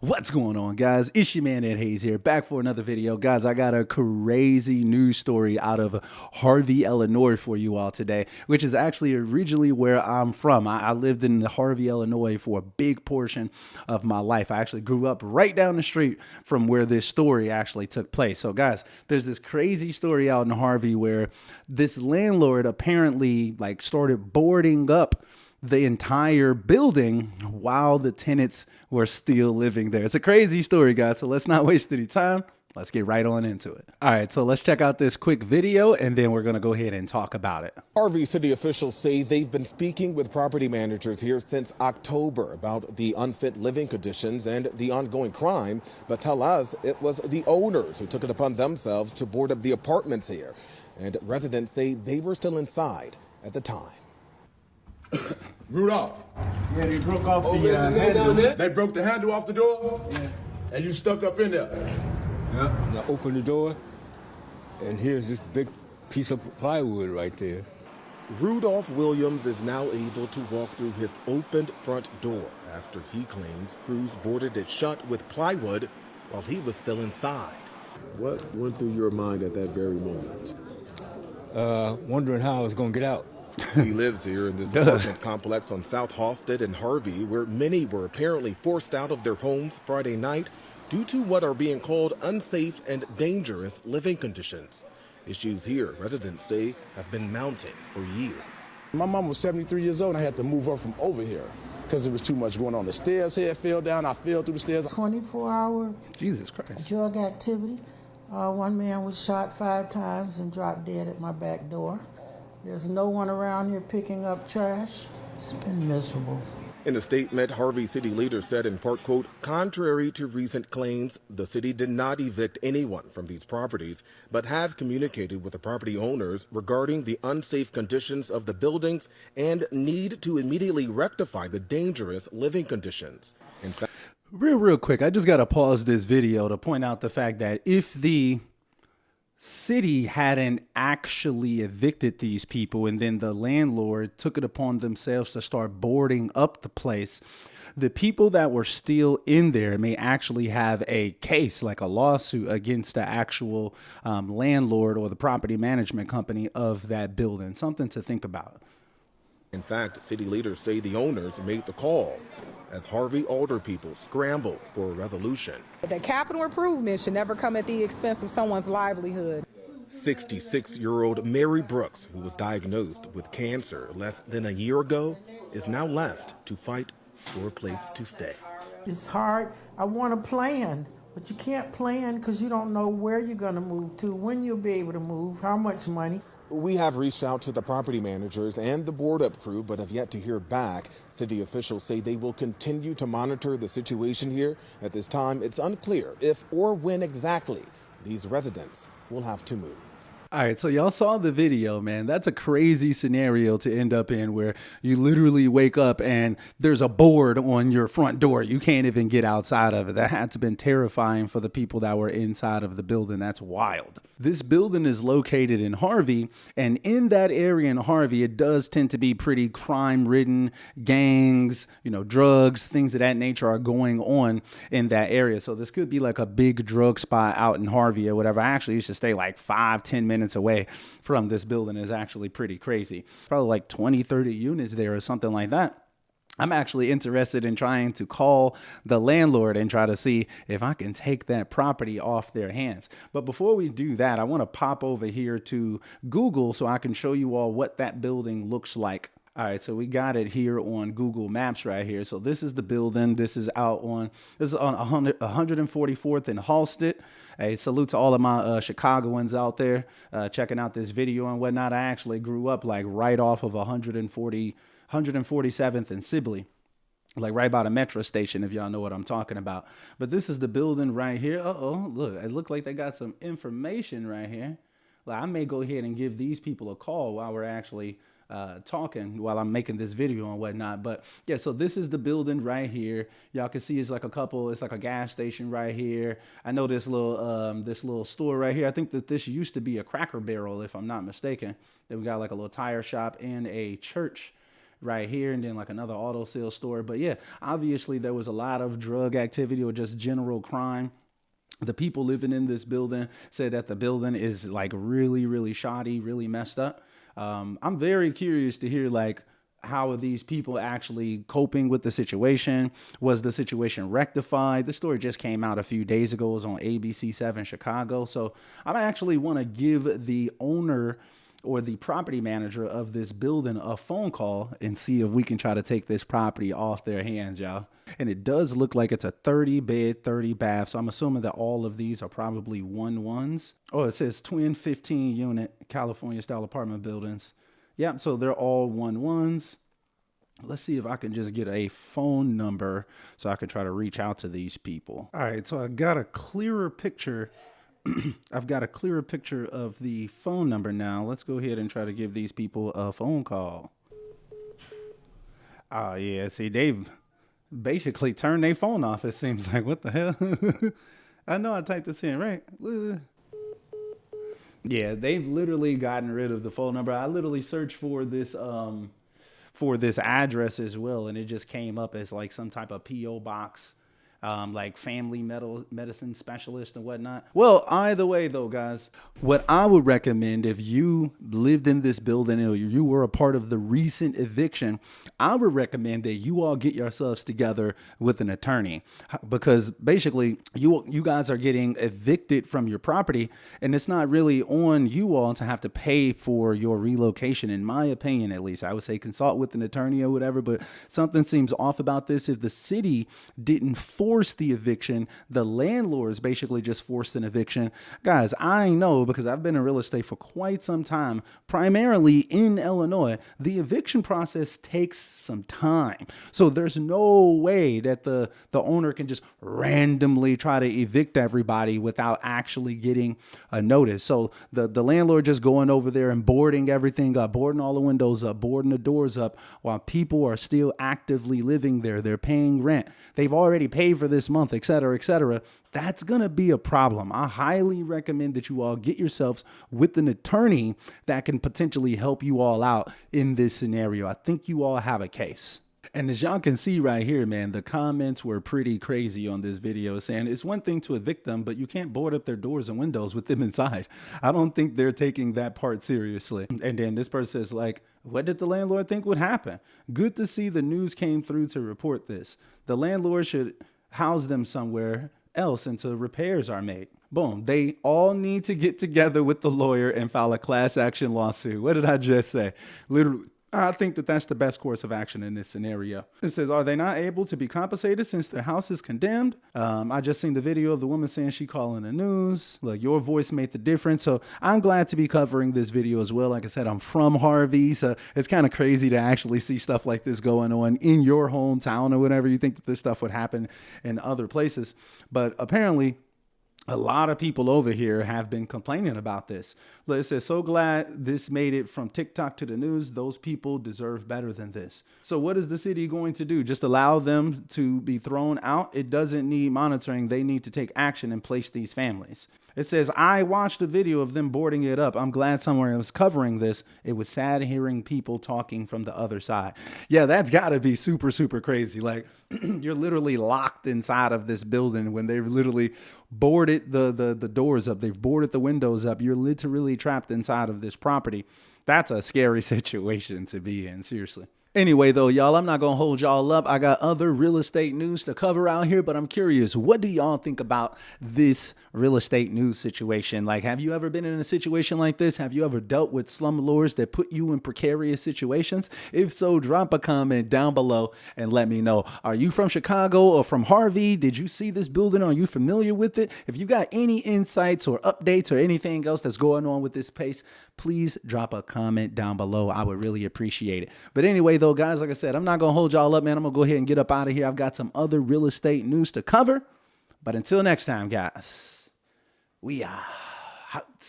What's going on, guys? It's your man Ed Hayes here, back for another video. Guys, I got a crazy news story out of Harvey, Illinois for you all today, which is actually originally where I'm from. I lived in Harvey, Illinois for a big portion of my life. I actually grew up right down the street from where this story actually took place. So, guys, there's this crazy story out in Harvey where this landlord apparently started boarding up the entire building while the tenants were still living there. It's a crazy story, guys, so let's not waste any time. Let's get right on into it. All right, so let's check out this quick video and then we're gonna go ahead and talk about it. Harvey city officials say they've been speaking with property managers here since October about the unfit living conditions and the ongoing crime, but tell us it was the owners who took it upon themselves to board up the apartments here. And residents say they were still inside at the time. Rudolph. Yeah, they broke off Over the handle. They broke the handle off the door? Yeah. And you stuck up in there? Yeah. And I opened the door, and here's this big piece of plywood right there. Rudolph Williams is now able to walk through his opened front door after he claims crews boarded it shut with plywood while he was still inside. What went through your mind at that very moment? Wondering how I was gonna get out. He lives here in this apartment complex on South Halsted and Harvey, where many were apparently forced out of their homes Friday night due to what are being called unsafe and dangerous living conditions. Issues here, residents say, have been mounting for years. My mom was 73 years old and I had to move her from over here because there was too much going on. The stairs here fell down, I fell through the stairs. 24-hour Jesus Christ. drug activity. One man was shot 5 times and dropped dead at my back door. There's no one around here picking up trash. It's been miserable. In a statement, Harvey city leaders said in part, quote, contrary to recent claims, the city did not evict anyone from these properties, but has communicated with the property owners regarding the unsafe conditions of the buildings and need to immediately rectify the dangerous living conditions. In fact, Real quick, I just got to pause this video to point out the fact that if the city hadn't actually evicted these people and then the landlord took it upon themselves to start boarding up the place, the people that were still in there may actually have a case, like a lawsuit against the actual landlord or the property management company of that building. Something to think about. in fact, city leaders say the owners made the call as Harvey older people scrambled for a resolution. The capital improvement should never come at the expense of someone's livelihood. 66-year-old Mary Brooks, who was diagnosed with cancer less than a year ago, is now left to fight for a place to stay. It's hard. I want to plan, but you can't plan because you don't know where you're going to move to, when you'll be able to move, how much money. We have reached out to the property managers and the board-up crew, but have yet to hear back. City officials say they will continue to monitor the situation here. At this time, it's unclear if or when exactly these residents will have to move. All right, so y'all saw the video, man. That's a crazy scenario to end up in where you literally wake up and there's a board on your front door. You can't even get outside of it. That had to have been terrifying for the people that were inside of the building. That's wild. This building is located in Harvey, and in that area in Harvey, it does tend to be pretty crime-ridden. Gangs, drugs, things of that nature are going on in that area. So this could be like a big drug spot out in Harvey or whatever. I actually used to stay like 5-10 minutes away from this building. Is actually pretty crazy. Probably like 20-30 units there or something like that. I'm actually interested in trying to call the landlord and try to see if I can take that property off their hands. But before we do that, I want to pop over here to Google so I can show you all what that building looks like. All right, so we got it here on Google Maps right here. So this is the building. This is on 144th and Halsted. Hey, salute to all of my Chicagoans out there checking out this video and whatnot. I actually grew up like right off of 147th and Sibley, like right by the metro station, if y'all know what I'm talking about. But this is the building right here. Look, it looked like they got some information right here. Like, I may go ahead and give these people a call while we're actually talking, while I'm making this video and whatnot. But yeah, so this is the building right here. Y'all can see it's like a gas station right here. I know this little store right here. I think that this used to be a Cracker Barrel, if I'm not mistaken. Then we got like a little tire shop and a church right here, and then like another auto sales store. But yeah, obviously there was a lot of drug activity or just general crime. The people living in this building said that the building is like really, really shoddy, really messed up. I'm very curious to hear like, how are these people actually coping with the situation? Was the situation rectified? The story just came out a few days ago. It was on ABC7 Chicago. So I actually want to give the owner or the property manager of this building a phone call and see if we can try to take this property off their hands, y'all. And it does look like it's a 30 bed, 30 bath. So I'm assuming that all of these are probably 1-1s. Oh, it says twin 15 unit California style apartment buildings. Yep, so they're all 1-1s. Let's see if I can just get a phone number so I can try to reach out to these people. All right, so I got a clearer picture. I've got a clearer picture of the phone number now. Let's go ahead and try to give these people a phone call. Oh, yeah, see, they've basically turned their phone off, it seems like. What the hell? I know I typed this in, right? Yeah, they've literally gotten rid of the phone number. I literally searched for this address as well, and it just came up as like some type of P.O. box, like family medicine specialist and whatnot. Well, either way though, guys, what I would recommend if you lived in this building or you were a part of the recent eviction, I would recommend that you all get yourselves together with an attorney, because basically you guys are getting evicted from your property, and it's not really on you all to have to pay for your relocation. In my opinion, at least, I would say consult with an attorney or whatever, but something seems off about this. If the city didn't force the eviction, the landlords basically just forced an eviction. Guys, I know, because I've been in real estate for quite some time, primarily in Illinois, the eviction process takes some time. So there's no way that the owner can just randomly try to evict everybody without actually getting a notice. So the landlord just going over there and boarding everything up, boarding all the windows up, boarding the doors up, while people are still actively living there. They're paying rent. They've already paid for this month, et cetera, et cetera. That's going to be a problem. I highly recommend that you all get yourselves with an attorney that can potentially help you all out in this scenario. I think you all have a case. And as y'all can see right here, man, the comments were pretty crazy on this video, saying it's one thing to evict them, but you can't board up their doors and windows with them inside. I don't think they're taking that part seriously. And then this person says, like, what did the landlord think would happen? Good to see the news came through to report this. The landlord should house them somewhere else until repairs are made. Boom. They all need to get together with the lawyer and file a class action lawsuit. What did I just say? Literally. I think that that's the best course of action in this scenario. It says, are they not able to be compensated since their house is condemned? I just seen the video of the woman saying she calling the news. Like, your voice made the difference. So I'm glad to be covering this video as well. Like I said, I'm from Harvey, so it's kind of crazy to actually see stuff like this going on in your hometown or whatever. You think that this stuff would happen in other places. But apparently, a lot of people over here have been complaining about this. It says, so glad this made it from TikTok to the news. Those people deserve better than this. So what is the city going to do? Just allow them to be thrown out? It doesn't need monitoring. They need to take action and place these families. It says, I watched a video of them boarding it up. I'm glad someone was covering this. It was sad hearing people talking from the other side. Yeah, that's got to be super, super crazy. Like, you're literally locked inside of this building when they've literally boarded the doors up. They've boarded the windows up. You're literally trapped inside of this property. That's a scary situation to be in, seriously. Anyway, though, y'all, I'm not going to hold y'all up. I got other real estate news to cover out here, but I'm curious, what do y'all think about this real estate news situation? Like, have you ever been in a situation like this? Have you ever dealt with slumlords that put you in precarious situations? If so, drop a comment down below and let me know. Are you from Chicago or from Harvey? Did you see this building? Are you familiar with it? If you got any insights or updates or anything else that's going on with this place, please drop a comment down below. I would really appreciate it. But anyway, though, guys, like I said, I'm not going to hold y'all up, man. I'm going to go ahead and get up out of here. I've got some other real estate news to cover. But until next time, guys, we are out.